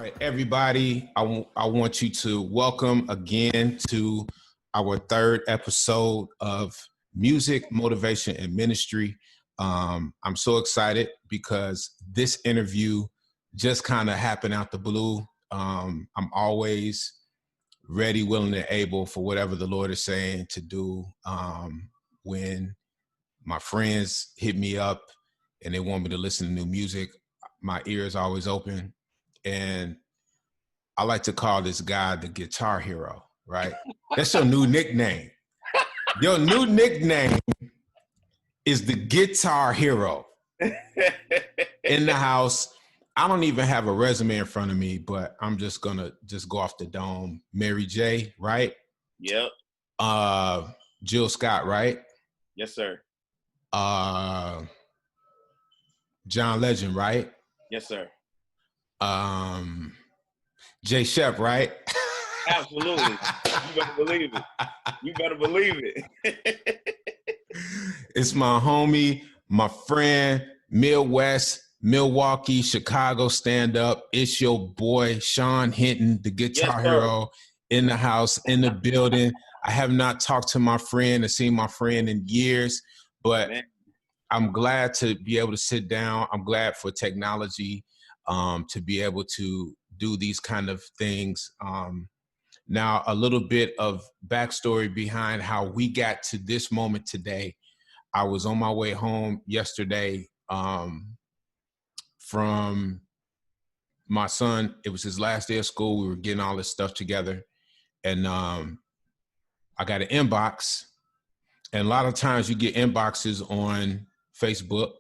right, everybody, I want you to welcome again to our third episode of Music, Motivation, and Ministry. I'm so excited because this interview just kind of happened out the blue. I'm always ready, willing, and able for whatever the Lord is saying to do. When my friends hit me up and they want me to listen to new music, my ears are always open. And I like to call this guy the Guitar Hero, right? That's your new nickname. Your new nickname is the Guitar Hero. In the house, I don't even have a resume in front of me, but I'm just gonna go off the dome. Mary J, right? Yep. Jill Scott, right? Yes, sir. John Legend, right? Yes, sir. Jay Shep, right? Absolutely. You better believe it. You better believe it. It's my homie, my friend, Midwest, Milwaukee, Chicago stand-up. It's your boy, Shonn Hinton, the Guitar Hero, in the house, in the building. I have not talked to my friend or seen my friend in years, but I'm glad to be able to sit down. I'm glad for technology to be able to do these kind of things. Now, a little bit of backstory behind how we got to this moment today. I was on my way home yesterday from my son. It was his last day of school. We were getting all this stuff together. And I got an inbox. And a lot of times you get inboxes on Facebook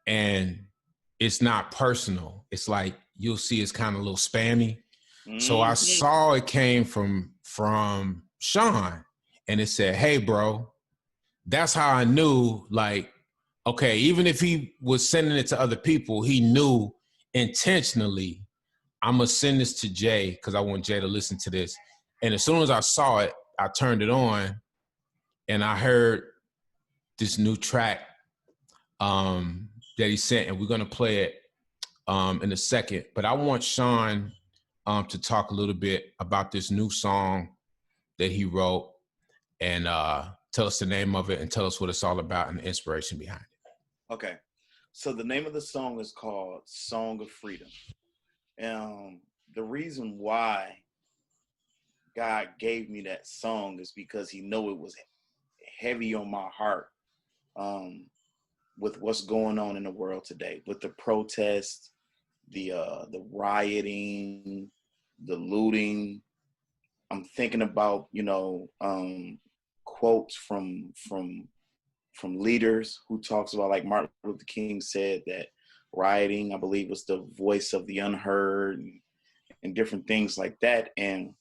and it's not personal. It's like you'll see it's kind of a little spammy. Mm-hmm. So I saw it came from Shonn, and it said, "Hey, bro." That's how I knew, like, okay, even if he was sending it to other people, he knew intentionally, I'm going to send this to Jay because I want Jay to listen to this. And as soon as I saw it, I turned it on and I heard this new track that he sent, and we're going to play it in a second. But I want Shonn to talk a little bit about this new song that he wrote and tell us the name of it and tell us what it's all about and the inspiration behind it. Okay. So the name of the song is called Song of Freedom. The reason why God gave me that song is because he knew it was heavy on my heart with what's going on in the world today, with the protests, the rioting, the looting. I'm thinking about, quotes from leaders who talks about, like Martin Luther King said that rioting, I believe, was the voice of the unheard and different things like that. And,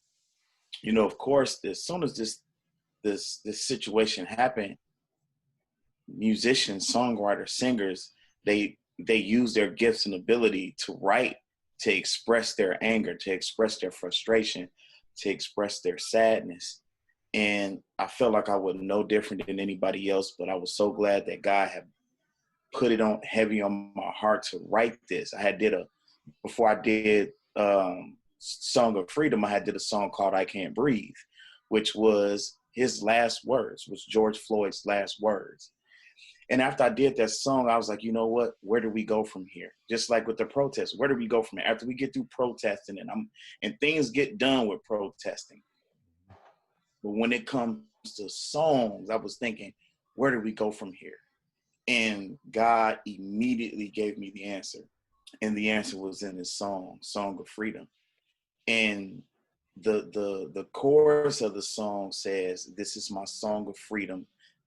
of course, as soon as this situation happened, musicians, songwriters, singers, they use their gifts and ability to write, to express their anger, to express their frustration, to express their sadness. And I felt like I was no different than anybody else, but I was so glad that God had put it on heavy on my heart to write this. Before I did Song of Freedom, I had did a song called I Can't Breathe, which was his last words, was George Floyd's last words. And after I did that song, I was like, you know what? Where do we go from here? Just like with the protests, where do we go from here? After we get through protesting and things get done with protesting. But when it comes to songs, I was thinking, where do we go from here? And God immediately gave me the answer. And the answer was in his song, Song of Freedom. And the chorus of the song says, "This is my song of freedom.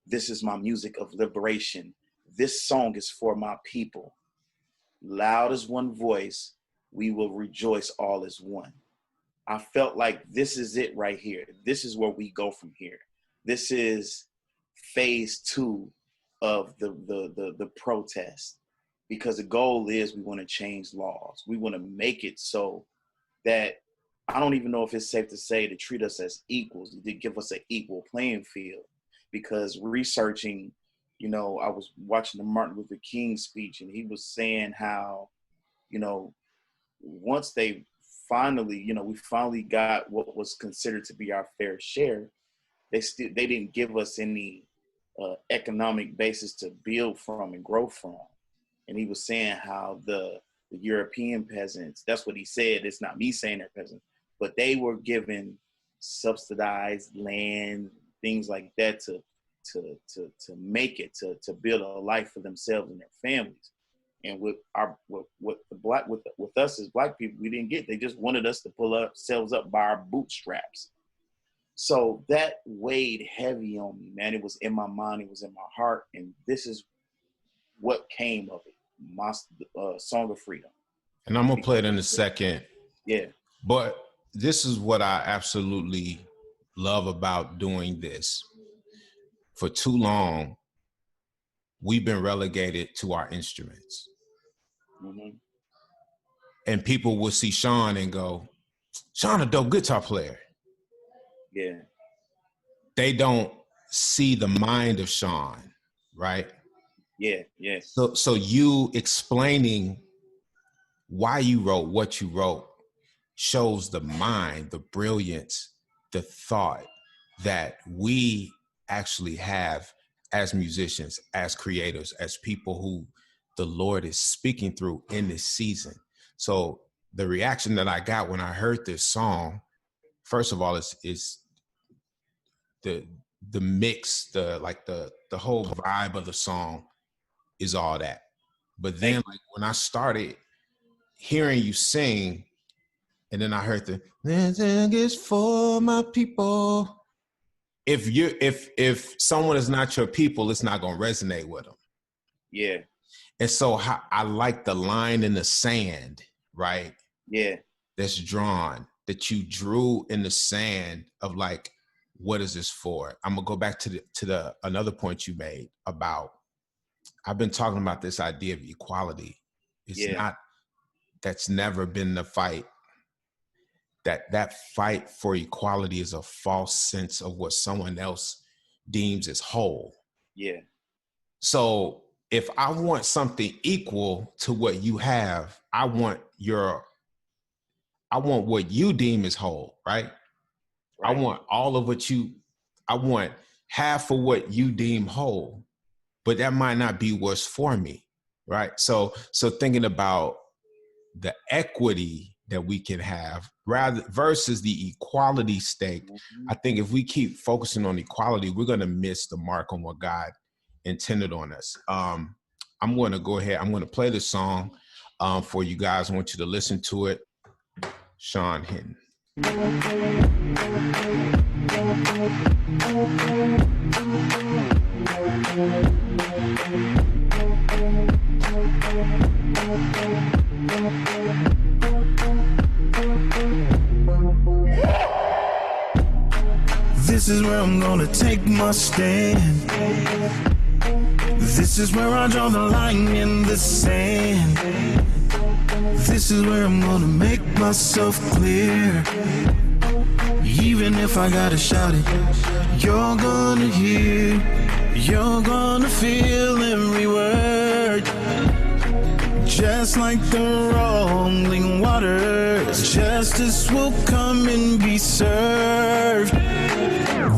This is my music of liberation. This song is for my people. Loud as one voice, we will rejoice all as one." I felt like this is it right here. This is where we go from here. This is phase 2 of the protest, because the goal is we want to change laws. We want to make it so that, I don't even know if it's safe to say, to treat us as equals, to give us an equal playing field. Because researching, I was watching the Martin Luther King speech, and he was saying how, once they finally, we finally got what was considered to be our fair share. They didn't give us any economic basis to build from and grow from. And he was saying how the European peasants, that's what he said. It's not me saying they're peasants, but they were given subsidized land, things like that to make it, to build a life for themselves and their families. And with us as Black people, we didn't get. They just wanted us to pull ourselves up by our bootstraps. So that weighed heavy on me, man. It was in my mind, it was in my heart, and this is what came of it. My Song of Freedom. And I'm gonna play it in a second. Yeah. But this is what I absolutely love about doing this. For too long, we've been relegated to our instruments. Mm-hmm. And people will see Shonn and go, Shonn, a dope guitar player. Yeah. They don't see the mind of Shonn, right? Yeah, yeah. So you explaining why you wrote what you wrote shows the mind, the brilliance, the thought that we actually have as musicians, as creators, as people who the Lord is speaking through in this season. So the reaction that I got when I heard this song, first of all, is the mix, the whole vibe of the song is all that. But then like when I started hearing you sing, and then I heard the "This is for my people." If someone is not your people, it's not gonna resonate with them. Yeah. And so I like the line in the sand, right? Yeah. That's drawn, that you drew in the sand of like, what is this for? I'm gonna go back to the another point you made about, I've been talking about this idea of equality. That's never been the fight. That fight for equality is a false sense of what someone else deems as whole. Yeah. So if I want something equal to what you have, I want what you deem as whole, right? I want all of I want half of what you deem whole, but that might not be what's for me, right? So thinking about the equity that we can have rather versus the equality stake. Mm-hmm. I think if we keep focusing on equality, we're going to miss the mark on what God intended on us. I'm going to go ahead. I'm going to play this song for you guys. I want you to listen to it. Shonn Hinton. This is where I'm gonna take my stand. This is where I draw the line in the sand. This is where I'm gonna make myself clear. Even if I gotta shout it, you're gonna hear, you're gonna feel every word. Just like the rolling waters, justice will come and be served.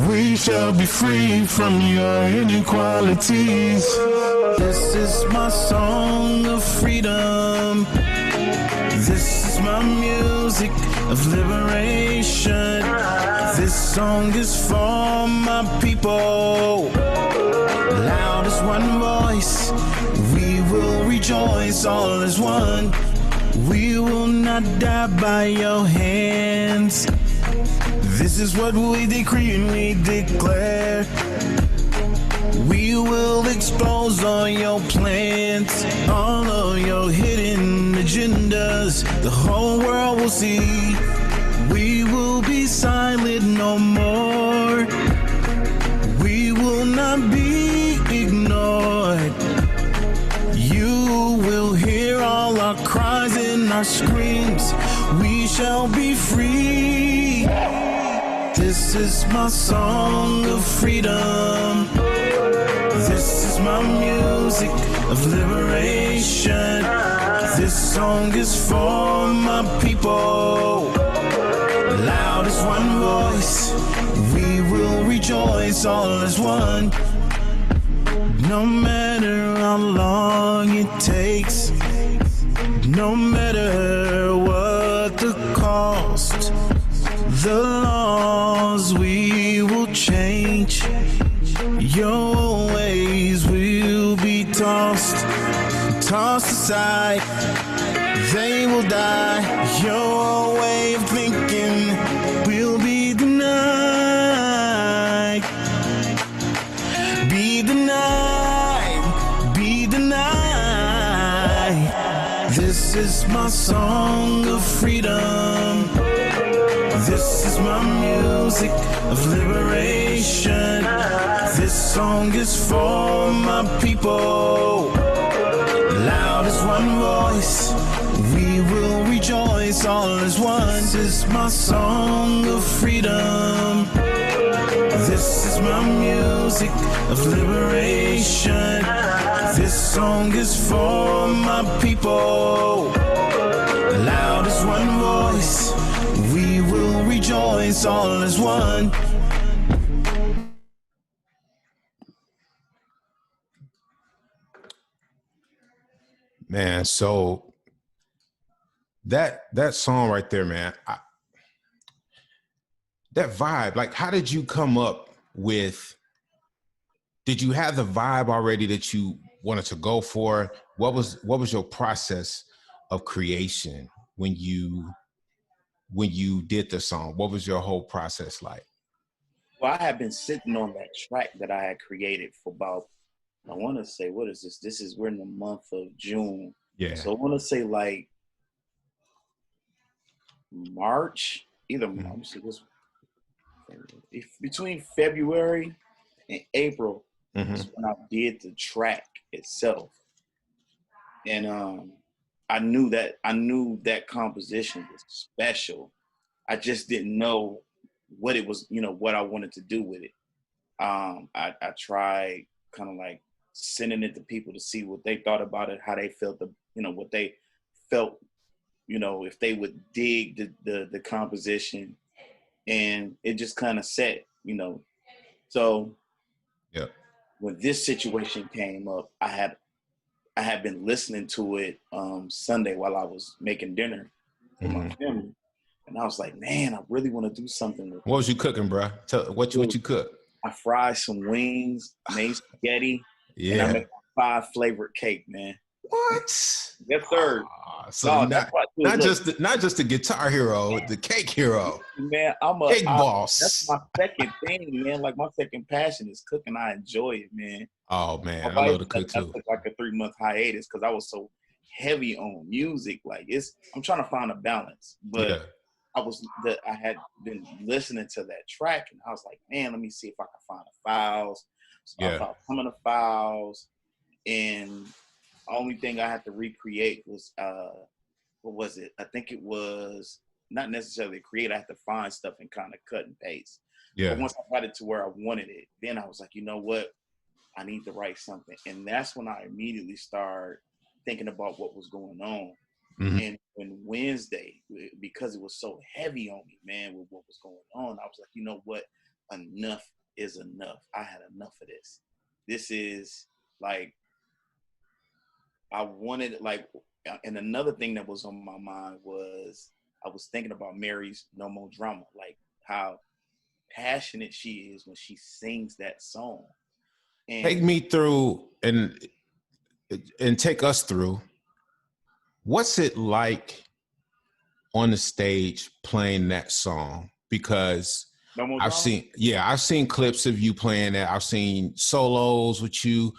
We shall be free from your inequalities. This is my song of freedom. This is my music of liberation. This song is for my people. Loud as one voice, we will rejoice all as one. We will not die by your hands. This is what we decree and we declare. We will expose all your plans, all of your hidden agendas. The whole world will see. We will be silent no more. We will not be ignored. You will hear all our cries and our screams. We shall be free. This is my song of freedom. This is my music of liberation. This song is for my people. voice. We will rejoice all as one. No matter how long it takes, no matter what the cost, the laws we will change. Your ways will be tossed aside. They will die. Your way of thinking will be denied. Be denied. Be denied. This is my song of freedom. This is my music of liberation. This song is for my people. Loud as one voice, we will rejoice all as one. This is my song of freedom. This is my music of liberation. This song is for my people. Loud as one voice, we will rejoice all as one. Man, so that song right there, man, that vibe, like, how did you come up with, did you have the vibe already that you wanted to go for? What was your process of creation when you did the song? What was your whole process like? Well, I had been sitting on that track that I had created for about, I want to say, what is this? We're in the month of June. Yeah. So I want to say like March, let me see this, between February and April is when I did the track itself. And I knew that composition was special. I just didn't know what it was, what I wanted to do with it. I tried kind of like sending it to people to see what they thought about it, how they felt, what they felt, if they would dig the composition, and it just kind of set, So yeah, when this situation came up, I had been listening to it Sunday while I was making dinner for my family, and I was like, man, I really want to do something with What was you cooking, bro? Tell what you cook. I fried some wings, made spaghetti, and I made a 5-flavored cake, man. What? Yes, sir. So not just the guitar hero, the cake hero. Man, cake boss. That's my second thing, man. Like, my second passion is cooking. I enjoy it, man. Oh man, I love to cook too. I took like a 3-month hiatus because I was so heavy on music. Like, I'm trying to find a balance, but. Yeah. I had been listening to that track, and I was like, man, let me see if I can find the files. So I found some of the files, and the only thing I had to recreate was, what was it? I think it was not necessarily create. I had to find stuff and kind of cut and paste. Yeah. But once I got it to where I wanted it, then I was like, you know what? I need to write something. And that's when I immediately started thinking about what was going on. And Wednesday, because it was so heavy on me, man, with what was going on, I was like, you know what? Enough is enough. I had enough of this. This is like, I wanted, like, and another thing that was on my mind was I was thinking about Mary's No More Drama, like how passionate she is when she sings that song. And take me through and take us through. What's it like on the stage playing that song? Because I've seen clips of you playing that. I've seen solos with you.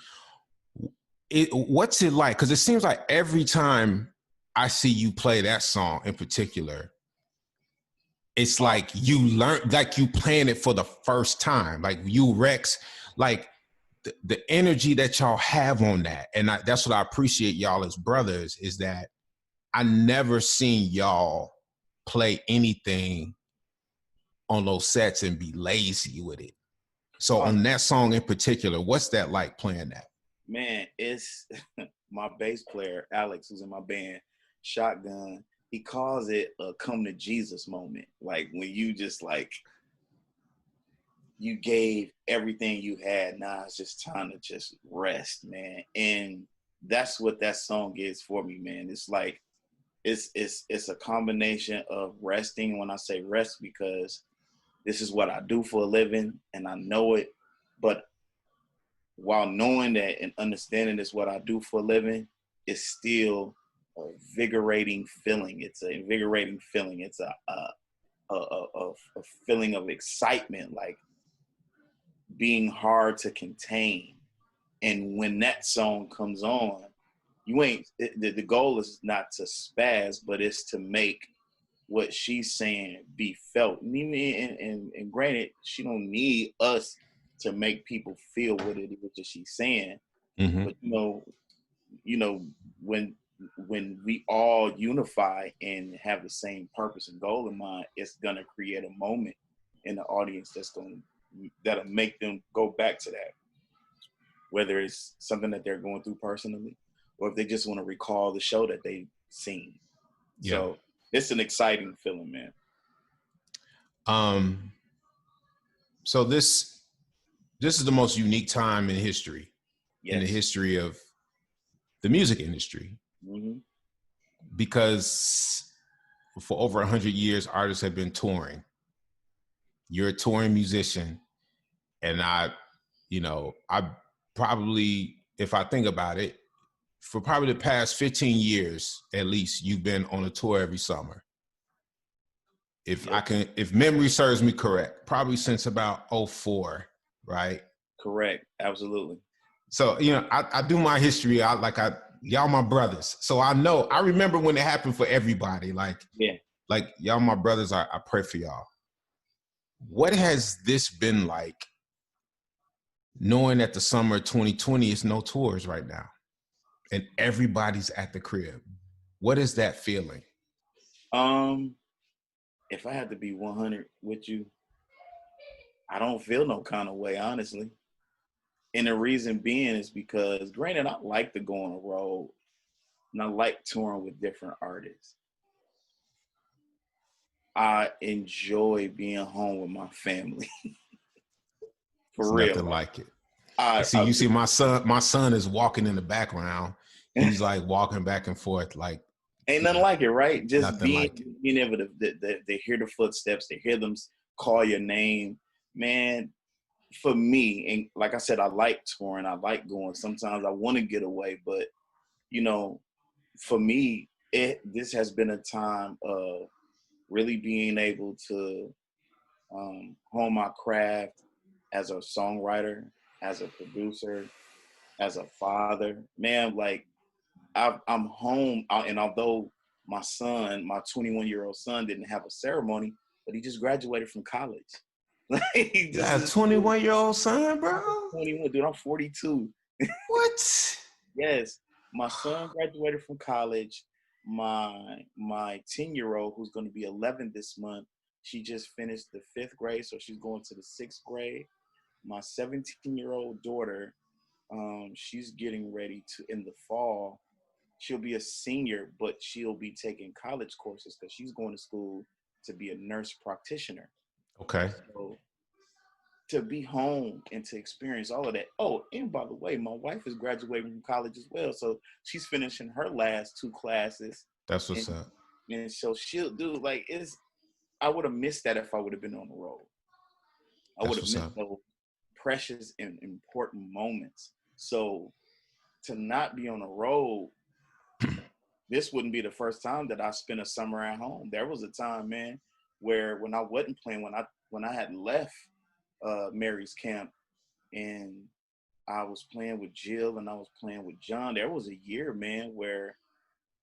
What's it like? Because it seems like every time I see you play that song in particular, it's like you learn, like you playing it for the first time, like you Rex, like the energy that y'all have on that. And that's what I appreciate y'all as brothers, is that I never seen y'all play anything on those sets and be lazy with it. So on that song in particular, what's that like playing that? Man, it's my bass player, Alex, who's in my band, Shotgun. He calls it a come to Jesus moment. Like when you just like you gave everything you had. Now it's just time to just rest, man. And that's what that song is for me, man. It's like it's a combination of resting. When I say rest, because this is what I do for a living and I know it, but while knowing that and understanding this what I do for a living, it's still a invigorating feeling. It's an invigorating feeling. It's a feeling of excitement, like being hard to contain. And when that song comes on, the goal is not to spaz, but it's to make what she's saying be felt. And granted, she don't need us to make people feel what it is that she's saying. Mm-hmm. But when we all unify and have the same purpose and goal in mind, it's gonna create a moment in the audience that'll make them go back to that. Whether it's something that they're going through personally, or if they just want to recall the show that they've seen. Yeah. So it's an exciting feeling, man. So this is the most unique time in history, Yes. in the history of the music industry, Mm-hmm. because for over 100 years, artists have been touring. You're a touring musician, and I probably, if I think about it, for probably the past 15 years, at least, you've been on a tour every summer. If memory serves me correct, probably since about 2004, right? Correct. Absolutely. So, I do my history. Y'all my brothers. So I remember when it happened for everybody. Like y'all my brothers, I pray for y'all. What has this been like, knowing that the summer of 2020 is no tours right now and everybody's at the crib? What is that feeling? If I had to be 100 with you, I don't feel no kind of way, honestly. And the reason being is because, granted, I like to go on the road and I like touring with different artists. I enjoy being home with my family. For It's real. Nothing like it. You see my son is walking in the background. He's like walking back and forth, like ain't nothing like it, right? Just being able to hear the footsteps, to hear them call your name, man. For me, and like I said, I like touring, I like going. Sometimes I want to get away, but for me, this has been a time of really being able to hone my craft as a songwriter, as a producer, as a father. Man, like I'm home, and although my 21-year-old son, didn't have a ceremony, but he just graduated from college. Like, you got a 21-year-old son, bro? 21, dude. I'm 42. What? Yes, my son graduated from college. My 10-year-old, who's going to be 11 this month, she just finished the 5th grade, so she's going to the 6th grade. My 17-year-old daughter, she's getting ready to, in the fall, she'll be a senior, but she'll be taking college courses because she's going to school to be a nurse practitioner. Okay. So to be home and to experience all of that. Oh, and by the way, my wife is graduating from college as well, so she's finishing her last 2 classes. That's what's up. And so she'll do I would have missed that if I would have been on the road. I would have missed those precious and important moments. So to not be on the road, this wouldn't be the first time that I spent a summer at home. There was a time, man, where when I wasn't playing, when I had left Mary's camp and I was playing with Jill and I was playing with John, there was a year, man, where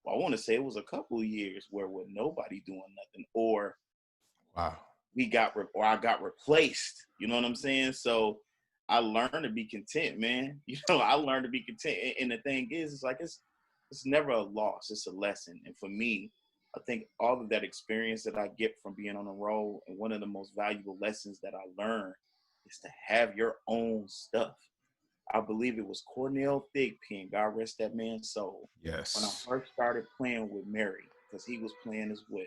I want to say it was a couple of years where with nobody doing nothing, or wow, I got replaced. You know what I'm saying? So I learned to be content, man. I learned to be content. And the thing is, it's never a loss. It's a lesson. And for me, I think all of that experience that I get from being on the road, and one of the most valuable lessons that I learned is to have your own stuff. I believe it was Cornell Thigpen, God rest that man's soul. Yes. When I first started playing with Mary, because he was playing as well.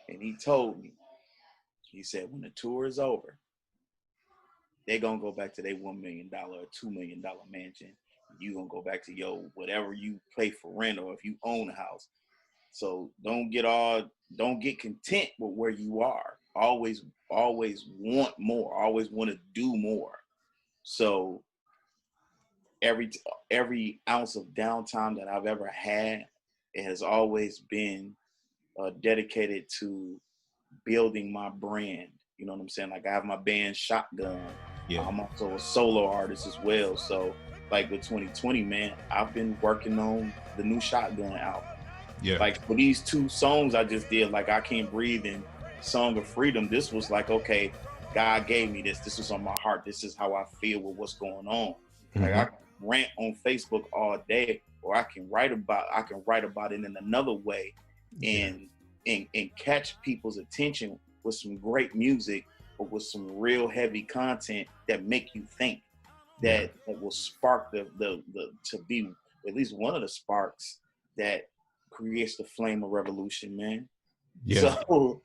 And he told me, he said, when the tour is over, They gonna go back to their $1 million or $2 million mansion. You gonna go back to your whatever you pay for rent, or if you own a house. So don't get content with where you are. Always want more. Always want to do more. So every ounce of downtime that I've ever had, it has always been dedicated to building my brand. You know what I'm saying? Like, I have my band Shotgun. Yeah. I'm also a solo artist as well. So like with 2020, man, I've been working on the new Shotgun album. Yeah. Like for these 2 songs I just did, like I Can't Breathe and Song of Freedom, this was like, okay, God gave me this. This was on my heart. This is how I feel with what's going on. Like I can rant on Facebook all day, or I can write about it in another way and catch people's attention with some great music, or with some real heavy content that make you think, that will spark the to be at least one of the sparks that creates the flame of revolution, man. Yeah. So,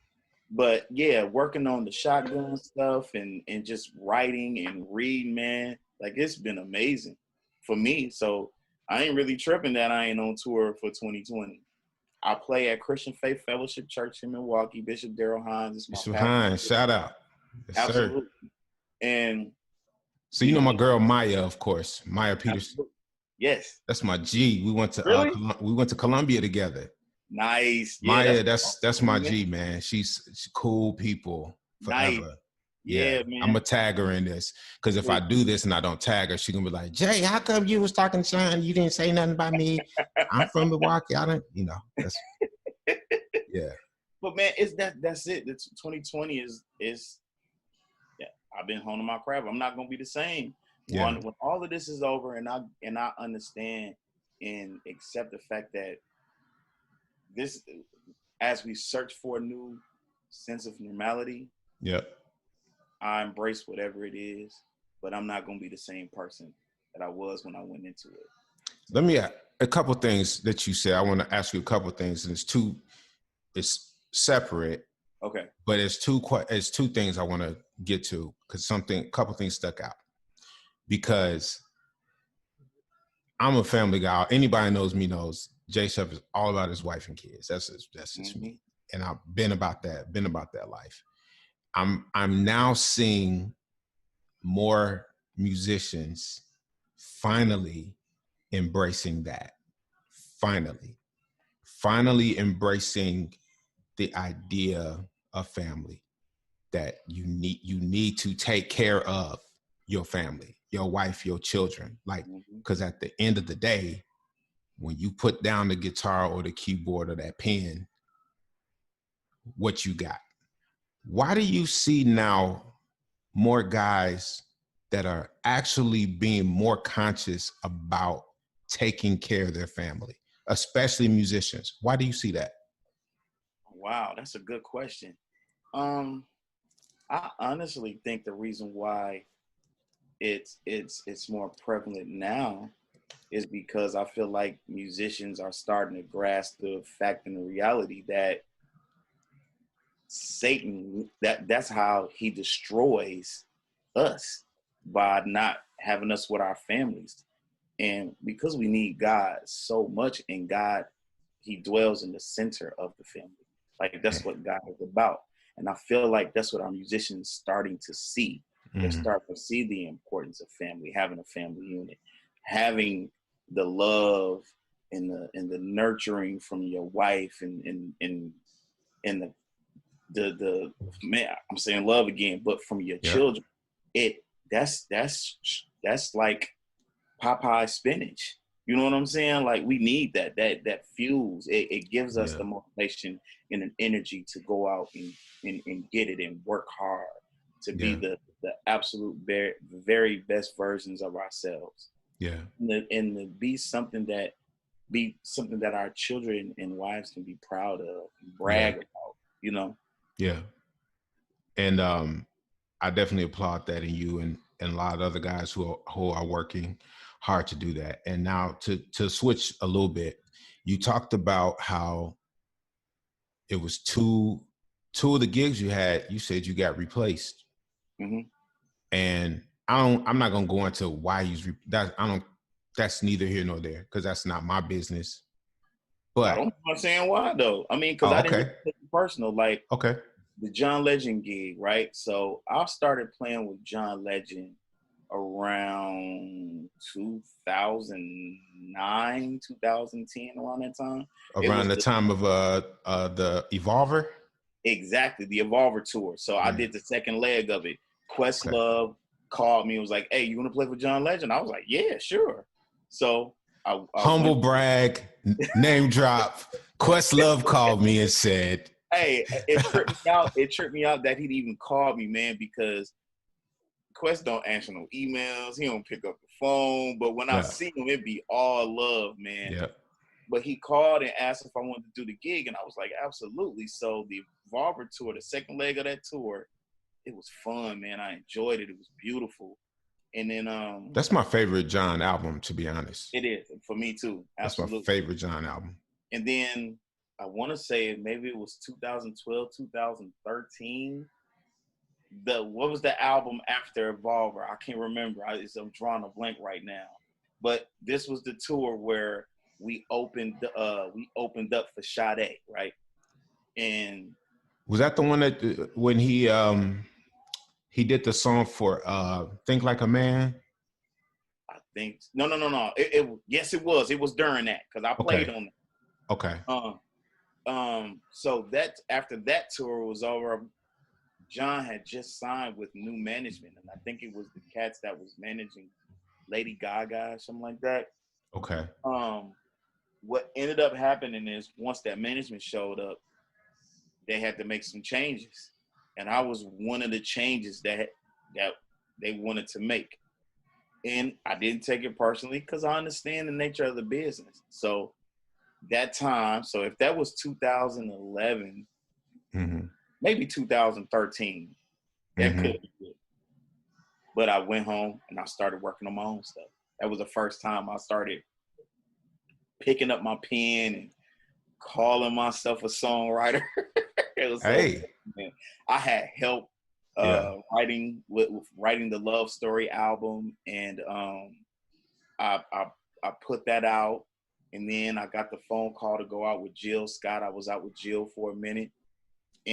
but yeah, working on the Shotgun stuff and just writing and reading, man, like it's been amazing for me. So I ain't really tripping that I ain't on tour for 2020. I play at Christian Faith Fellowship Church in Milwaukee. Bishop Daryl Hines is my Bishop pastor. Hines, shout out. Yes, Absolutely. Sir. And so you know my girl Maya, of course, Maya Peterson. Absolutely. Yes. That's my G. We went to Really? we went to Columbia together. Nice. Maya, Yeah, that's my G, man. She's cool people forever. Nice. Yeah, man. I'm gonna tag her in this, because if I do this and I don't tag her, she's gonna be like, Jay, how come you was talking to Shonn? You didn't say nothing about me. I'm from Milwaukee. I don't, that's yeah. But man, that's it. It's 2020 is yeah. I've been honing my craft. I'm not gonna be the same. Yeah. When all of this is over, and I understand and accept the fact that this, as we search for a new sense of normality, I embrace whatever it is, but I'm not going to be the same person that I was when I went into it. Let me ask a couple of things that you said. I want to ask you a couple of things, and it's separate. Okay. But it's two things I want to get to, because a couple of things stuck out. Because I'm a family guy. Anybody knows me knows Jay Chef is all about his wife and kids. That's just me. And I've been about that life. I'm now seeing more musicians finally embracing that. Finally embracing the idea of family, that you need to take care of your family, your wife, your children. Like, because at the end of the day, when you put down the guitar or the keyboard or that pen, what you got? Why do you see now more guys that are actually being more conscious about taking care of their family, especially musicians? Why do you see that? Wow, that's a good question. I honestly think the reason why it's more prevalent now is because I feel like musicians are starting to grasp the fact and the reality that Satan, that's how he destroys us, by not having us with our families. And because we need God so much, and God, he dwells in the center of the family. Like, that's what God is about. And I feel like that's what our musicians starting to see. They're starting to see the importance of family, having a family unit, having the love and the nurturing from your wife, and the man, I'm saying love again, but from your children. That's like Popeye spinach. You know what I'm saying? Like, we need that fuels. It gives us the motivation and an energy to go out and get it and work hard to be the absolute very best versions of ourselves. Yeah. And to be something that our children and wives can be proud of, and brag about, you know? Yeah. And I definitely applaud that in you and a lot of other guys who are working hard to do that. And now to switch a little bit, you talked about how it was two of the gigs you had, you said you got replaced. And I'm not gonna go into why he's that. That's neither here nor there because that's not my business. I But don't understand why though. I mean, because oh, I didn't okay, take it personal. Like okay, the John Legend gig, right? So I started playing with John Legend around 2009, 2010, around that time. It around was the time of the Evolver. exactly the Evolver tour. So I Yeah. did the second leg of it. Okay. Questlove called me and was like, "Hey, you want to play for John Legend?" I was like, "Yeah, sure." So I Humble went. brag, name drop. Questlove called me and said, Hey, it tripped me out. It tripped me out that he'd even called me, man, because Quest don't answer no emails. He don't pick up the phone. But when I "Yeah, see him, it be all love, man. yeah, But he called and asked if I wanted to do the gig, and I was like, absolutely. So the Evolver tour, the second leg of that tour, it was fun, man. I enjoyed it. It was beautiful. And then that's my favorite John album, to be honest. it is for me too. That's my Absolutely. favorite John album." And then I want to say maybe it was 2012, 2013. What was the album after Evolver? I can't remember. I'm drawing a blank right now. But this was the tour where we opened up for Sade, right? And Was that the one that when he did the song for "Think Like a Man"? I think no. Yes, it was. It was during that because I played Okay, on it. okay, So that after that tour was over, John had just signed with new management, and I think it was the cats that was managing Lady Gaga or something like that. okay. What ended up happening is once that management showed up, they had to make some changes, and I was one of the changes that they wanted to make, and I didn't take it personally because I understand the nature of the business. So that time, so if that was 2011, Mm-hmm. maybe 2013, that Mm-hmm. could be good. But I went home and I started working on my own stuff. That was the first time I started picking up my pen and calling myself a songwriter. It was so Hey, man. I had help yeah. writing with writing the Love Story album, and I put that out, and then I got the phone call to go out with Jill Scott. I was out with Jill for a minute,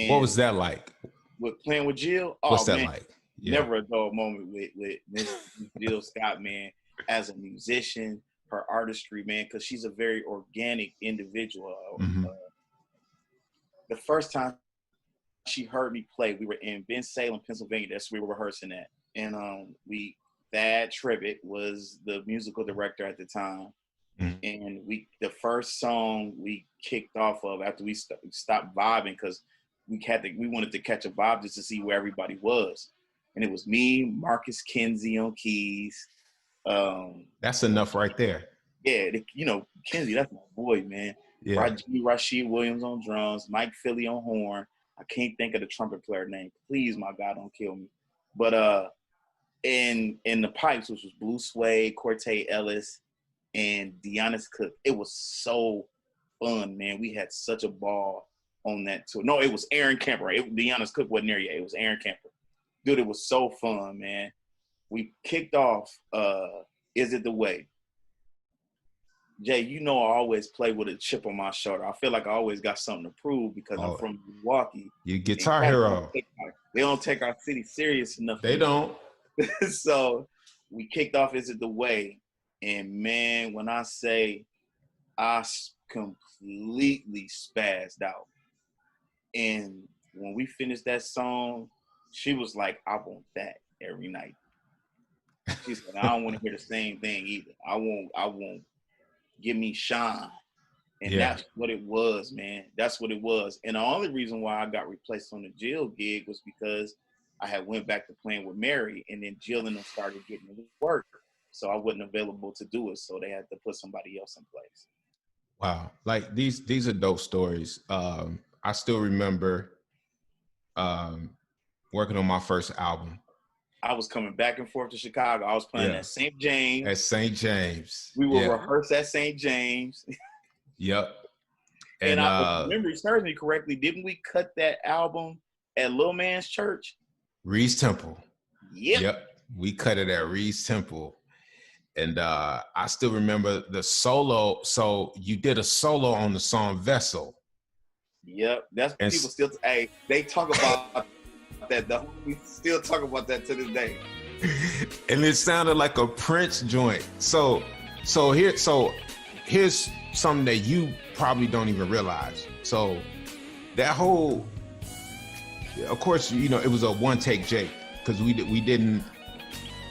What was and that like? with playing with Jill, What's oh that man, like? Yeah. never a dull moment with Miss Jill Scott, man. As a musician, her artistry, man, because she's a very organic individual. Mm-hmm. The first time she heard me play, we were in Bensalem, Pennsylvania. That's where we were rehearsing at. And Thad Trevitt was the musical director at the time. Mm-hmm. And the first song we kicked off of after we stopped vibing, because we wanted to catch a vibe just to see where everybody was. And it was me, Marcus Kinsey on keys. That's enough right there. Yeah, Kinsey, that's my boy, man. Yeah. Rashid Williams on drums, Mike Philly on horn. I can't think of the trumpet player name. Please, my God, don't kill me. But in the pipes, which was Blue Suede, Corte Ellis, and Deonis Cook, it was so fun, man. We had such a ball on that tour. No, it was Aaron Kemper. Deonis Cook wasn't there yet. It was Aaron Kemper. Dude, it was so fun, man. We kicked off Is It the Way? Jay, I always play with a chip on my shoulder. I feel like I always got something to prove because I'm from Milwaukee. You guitar hero. They don't take our city serious enough. They don't. So we kicked off Is It the Way? And man, when I say I completely spazzed out. And when we finished that song, she was like, I want that every night. She said, I don't want to hear the same thing either. I won't. Give me Shonn. And That's what it was, man. That's what it was. And the only reason why I got replaced on the Jill gig was because I had went back to playing with Mary, and then Jill and them started getting work. So I wasn't available to do it. So they had to put somebody else in place. Wow. Like these are dope stories. I still remember working on my first album. I was coming back and forth to Chicago. I was playing at St. James. At St. James. We would rehearse at St. James. Yep. And if memory serves me correctly, didn't we cut that album at Lil Man's church? Reed's Temple. Yep. We cut it at Reed's Temple. And I still remember the solo. So you did a solo on the song Vessel. Yep. That's and people still, they talk about that. We still talk about that to this day. And it sounded like a Prince joint. So here's something that you probably don't even realize. So that whole, of course, you know, it was a one take Jake because we didn't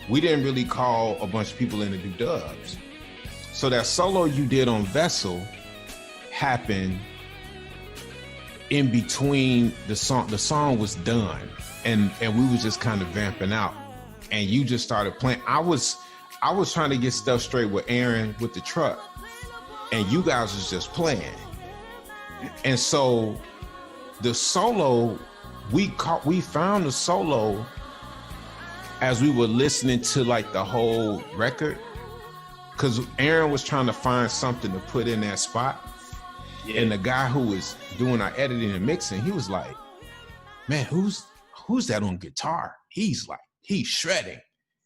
really call a bunch of people in to do dubs. So that solo you did on Vessel happened in between the song. The song was done, and we was just kind of vamping out, and you just started playing. I was trying to get stuff straight with Aaron with the truck, and you guys was just playing. And so the solo, we found the solo as we were listening to like the whole record, because Aaron was trying to find something to put in that spot. Yeah. And the guy who was doing our editing and mixing, he was like, man, who's that on guitar? He's shredding.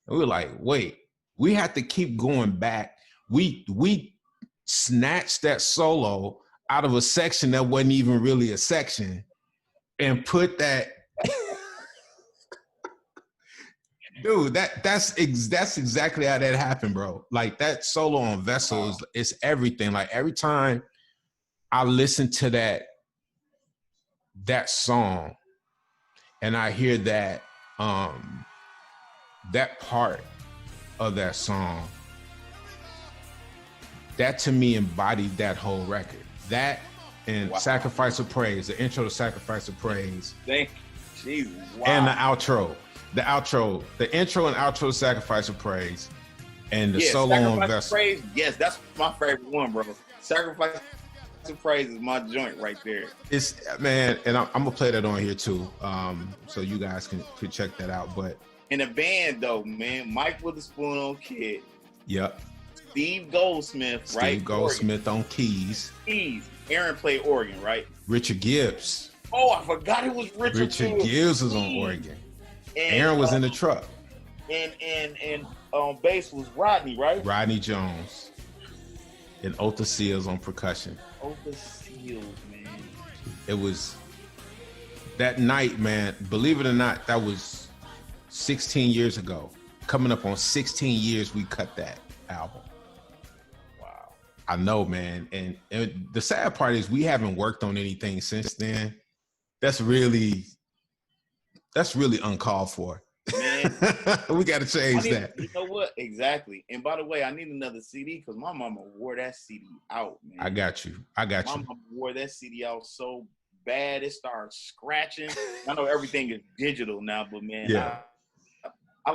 And we were like, wait, we had to keep going back. We snatched that solo out of a section that wasn't even really a section and put that. Dude, that's exactly how that happened, bro. Like that solo on Vessel is everything. Like every time I listen to that song and I hear that that part of that song, that to me embodied that whole record. That and Sacrifice of Praise, the intro to Sacrifice of Praise. Thank you. Jesus. Wow. And the intro and outro, Sacrifice of Praise, and the solo on Vessel. Praise, yes, that's my favorite one, bro. Sacrifice of Praise is my joint right there. It's, man, and I'm gonna play that on here too, so you guys can check that out. But in the band though, man, Mike Witherspoon on kid. Yep. Steve Goldsmith, right? Steve Goldsmith on keys. Aaron played organ, right? Richard Gibbs. Oh, I forgot it was Richard Gibbs. Richard Gibbs was on organ. And, Aaron was in the truck. And bass was Rodney, right? Rodney Jones. And Otha Seals on percussion. Otha Seals, man. It was that night, man. Believe it or not, that was 16 years ago. Coming up on 16 years, we cut that album. Wow. I know, man. And the sad part is we haven't worked on anything since then. That's really uncalled for. Man, we got to change that. You know what? Exactly. And by the way, I need another CD because my mama wore that CD out, man. I got you. My mama wore that CD out so bad it started scratching. I know everything is digital now, but man, yeah. I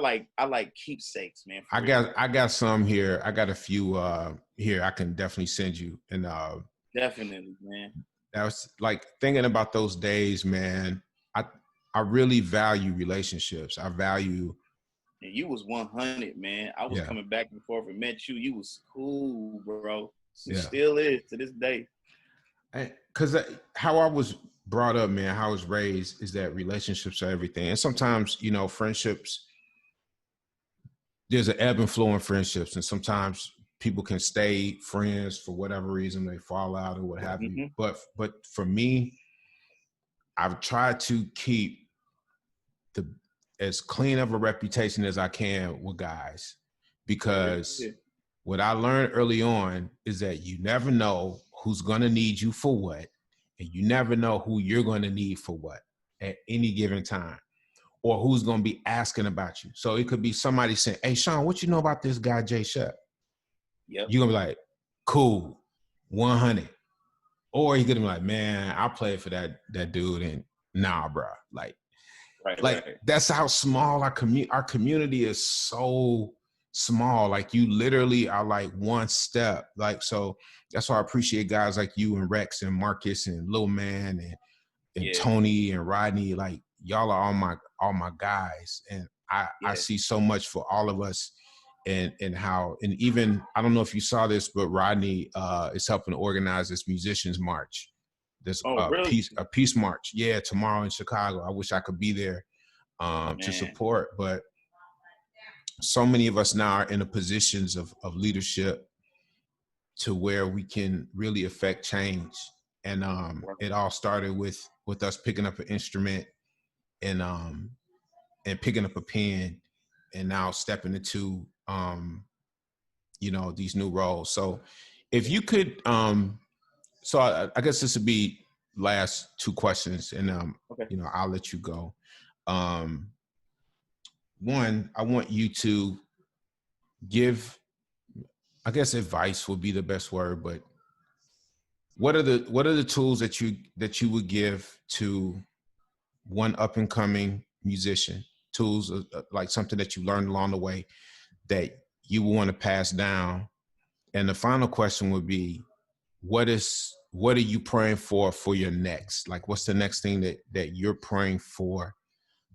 like keepsakes, man. I got some here. I got a few here I can definitely send you. And definitely, man. That was like thinking about those days, man. I really value relationships. I value. And you was 100, man. I was coming back and forth and met you. You was cool, bro. Still is to this day. Because how I was brought up, man, how I was raised is that relationships are everything. And sometimes, you know, friendships, there's an ebb and flow in friendships. And sometimes people can stay friends for whatever reason, they fall out or what have you. But for me, I've tried to keep as clean of a reputation as I can with guys, because what I learned early on is that you never know who's going to need you for what, and you never know who you're going to need for what at any given time, or who's going to be asking about you. So it could be somebody saying, hey, Shonn, what you know about this guy, Jay Shep? Yep. You're going to be like, cool, 100. Or you're going to be like, man, I played for that dude, and nah, bro. Right. That's how small our community is. So small. Like you literally are like one step. Like, so that's why I appreciate guys like you and Rex and Marcus and Lil Man and Tony and Rodney. Like y'all are all my guys. And I see so much for all of us, and how, and even, I don't know if you saw this, but Rodney is helping organize this musicians march. There's really? a peace march. Yeah, tomorrow in Chicago. I wish I could be there to support, but so many of us now are in the positions of leadership to where we can really affect change. And it all started with us picking up an instrument and picking up a pen and now stepping into these new roles. So if you could so I guess this would be last two questions, and Okay. I'll let you go. One, I want you to give, I guess advice would be the best word, but what are the tools that you would give to one up and coming musician? Tools like something that you learned along the way that you want to pass down. And the final question would be, what are you praying for your next? Like, what's the next thing that you're praying for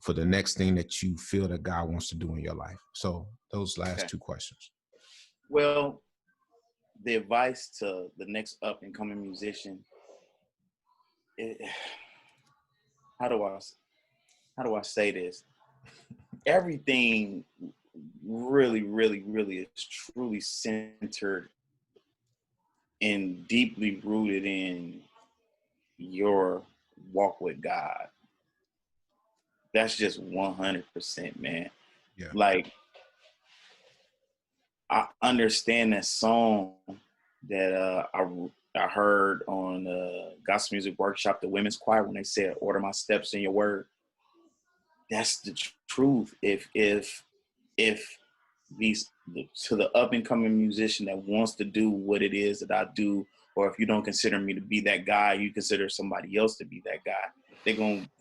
the next thing that you feel that God wants to do in your life? So those last two questions. Well, the advice to the next up and coming musician, how do I say this? Everything really, really, really is truly centered and deeply rooted in your walk with God. That's just 100%, man. Yeah. Like, I understand that song that I heard on Gospel Music Workshop, the women's choir, when they said, "Order my steps in your word." That's the truth. If these to the up and coming musician that wants to do what it is that I do, or if you don't consider me to be that guy, you consider somebody else to be that guy.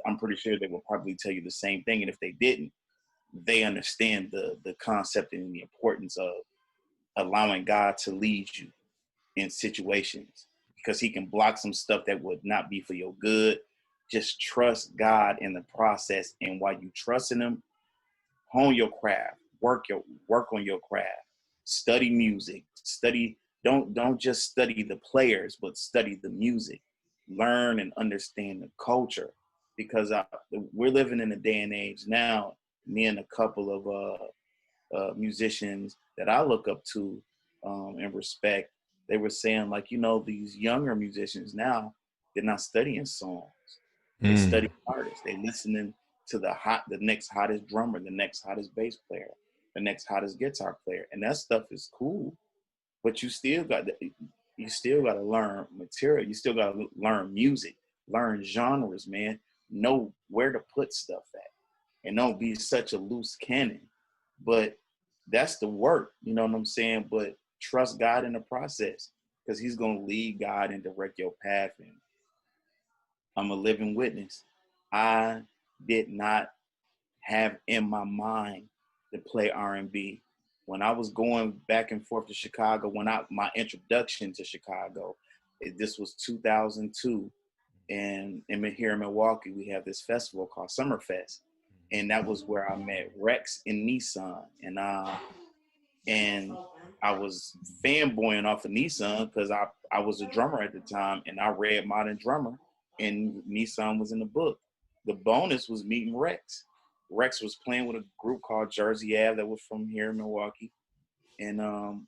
I'm pretty sure they will probably tell you the same thing. And if they didn't, they understand the concept and the importance of allowing God to lead you in situations, because he can block some stuff that would not be for your good. Just trust God in the process. And while you trust in him, hone your craft, work on your craft, study music, don't just study the players, but study the music, learn and understand the culture, because we're living in a day and age now. Me and a couple of musicians that I look up to and respect, they were saying, like, these younger musicians now, they're not studying songs. They study artists. They listening to the next hottest drummer, the next hottest bass player, the next hottest guitar player. And that stuff is cool, but you still got to learn material. You still got to learn music, learn genres, man. Know where to put stuff at, and don't be such a loose cannon. But that's the work, you know what I'm saying? But trust God in the process, because he's going to lead, guide, and direct your path. And I'm a living witness. I did not have in my mind to play R&B. When I was going back and forth to Chicago, my introduction to Chicago, this was 2002. And here in Milwaukee, we have this festival called Summerfest. And that was where I met Rex and Nissan. And I was fanboying off of Nissan because I was a drummer at the time, and I read Modern Drummer, and Nissan was in the book. The bonus was meeting Rex. Rex was playing with a group called Jersey Ave that was from here in Milwaukee. And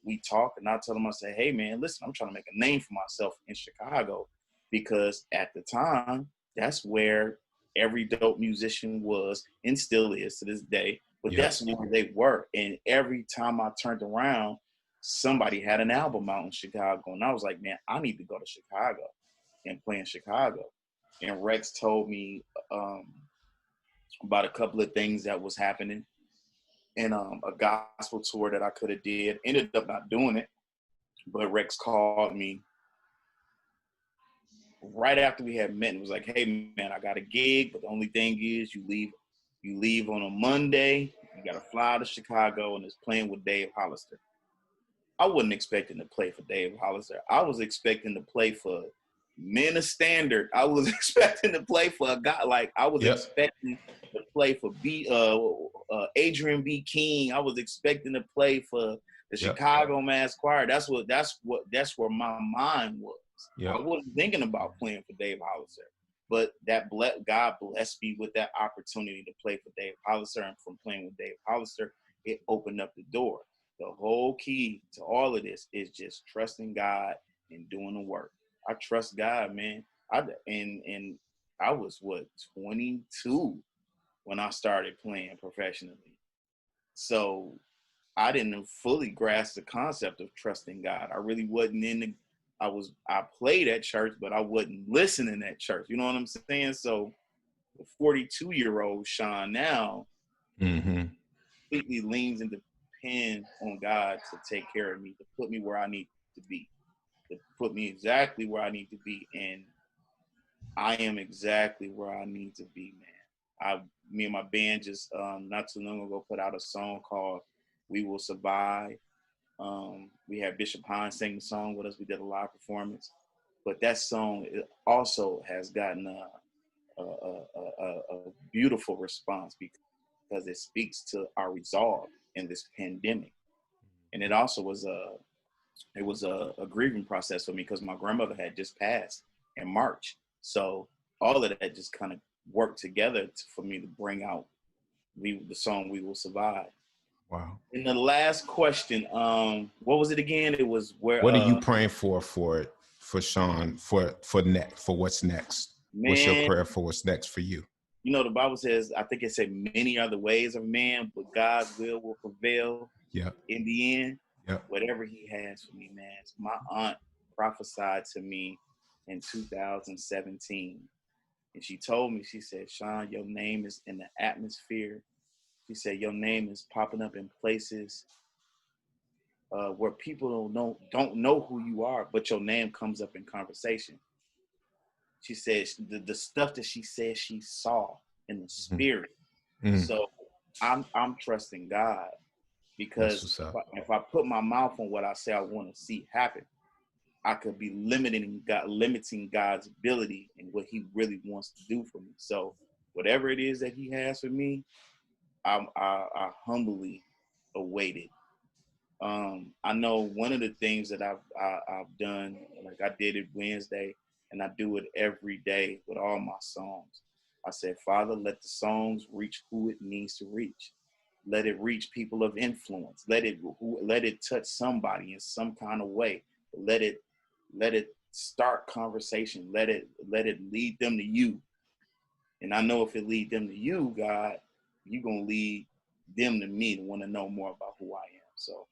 we talked, and I told him, I said, "Hey, man, listen, I'm trying to make a name for myself in Chicago," because at the time, that's where every dope musician was and still is to this day. But that's where they were. And every time I turned around, somebody had an album out in Chicago. And I was like, man, I need to go to Chicago and play in Chicago. And Rex told me about a couple of things that was happening, and a gospel tour that I could have did. Ended up not doing it. But Rex called me right after we had met and was like, "Hey, man, I got a gig, but the only thing is you leave on a Monday. You got to fly to Chicago, and it's playing with Dave Hollister." I wasn't expecting to play for Dave Hollister. I was expecting to play for Men of Standard. I was expecting to play for a guy expecting to play for Adrian B. King. I was expecting to play for the Chicago Mass Choir. That's where my mind was. I wasn't thinking about playing for Dave Hollister, but God blessed me with that opportunity to play for Dave Hollister. And from playing with Dave Hollister, it opened up the door. The whole key to all of this is just trusting God and doing the work. I trust God, man. And I was 22 when I started playing professionally. So I didn't fully grasp the concept of trusting God. I really wasn't I played at church, but I wasn't listening at church. You know what I'm saying? So the 42-year-old Shonn now completely leans and depends on God to take care of me, to put me where I need to be, to put me exactly where I need to be. And I am exactly where I need to be, man. Me and my band just not too long ago put out a song called "We Will Survive." We had Bishop Hines sing the song with us. We did a live performance, but that song also has gotten a beautiful response because it speaks to our resolve in this pandemic, and it also was a grieving process for me because my grandmother had just passed in March. So all of that just kind of worked together for me to bring out the song "We Will Survive." Wow. And the last question, what was it again? It was where. What are you praying for Shonn, for what's next? Man, what's your prayer for what's next for you? You know, the Bible says, I think it said, many are the ways of man, but God's will prevail. Yeah. In the end, yeah. Whatever He has for me, man. My aunt prophesied to me in 2017. And she told me, she said, Shonn, your name is in the atmosphere. She said, your name is popping up in places where people don't know who you are, but your name comes up in conversation. She said the stuff that she said she saw in the spirit. Mm-hmm. So I'm trusting God because if I put my mouth on what I say I want to see happen, I could be limiting God's ability and what He really wants to do for me. So whatever it is that He has for me, I humbly await it. I know one of the things that I've done, like I did it Wednesday, and I do it every day with all my songs. I said, Father, let the songs reach who it needs to reach. Let it reach people of influence. Let it touch somebody in some kind of way. Let it start conversation. Let it lead them to you. And I know if it lead them to you, God, you're gonna lead them to me to want to know more about who I am. So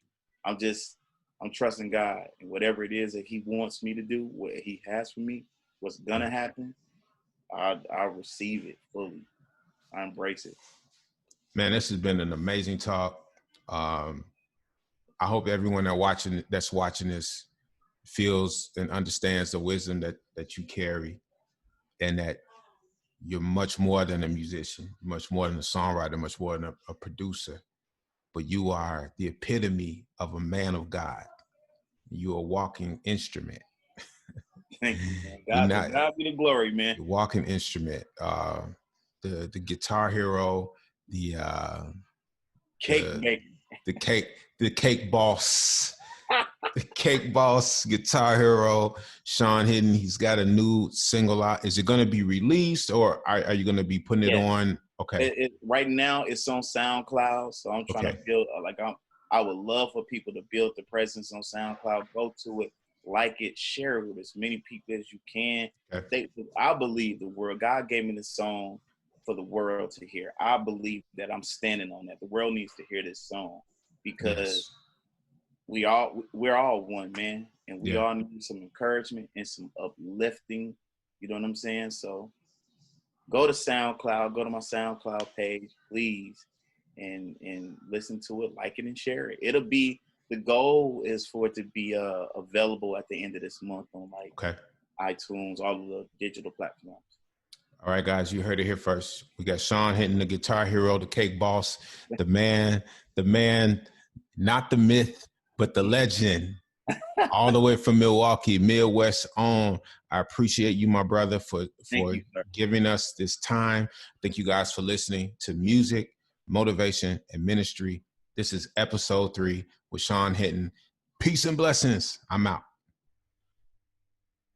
I'm trusting God, and whatever it is that He wants me to do, what He has for me, what's gonna happen, I receive it fully. I embrace it. Man, this has been an amazing talk. I hope everyone that's watching this feels and understands the wisdom that you carry, and that you're much more than a musician, much more than a songwriter, much more than a producer, but you are the epitome of a man of God. You're a walking instrument. Thank you, man. God be the glory, man. You're a walking instrument. The guitar hero, the cake boss. The cake boss, guitar hero, Shonn Hinton. He's got a new single out. Is it going to be released, or are you going to be putting it on? Okay. Right now, it's on SoundCloud. So I'm trying to build. I would love for people to build the presence on SoundCloud. Go to it, like it, share it with as many people as you can. Okay. I believe the world. God gave me this song for the world to hear. I believe that I'm standing on that. The world needs to hear this song because. Yes. We're all one, man, and we all need some encouragement and some uplifting. You know what I'm saying? So go to SoundCloud, go to my SoundCloud page, please, and listen to it, like it, and share it. The goal is for it to be available at the end of this month on iTunes, all of the digital platforms. All right, guys, you heard it here first. We got Shonn Hinton, the guitar hero, the cake boss, the man, not the myth, but the legend, all the way from Milwaukee, Midwest on. I appreciate you, my brother, for giving us this time. Thank you guys for listening to Music, Motivation, and Ministry. This is episode 3 with Shonn Hinton. Peace and blessings. I'm out.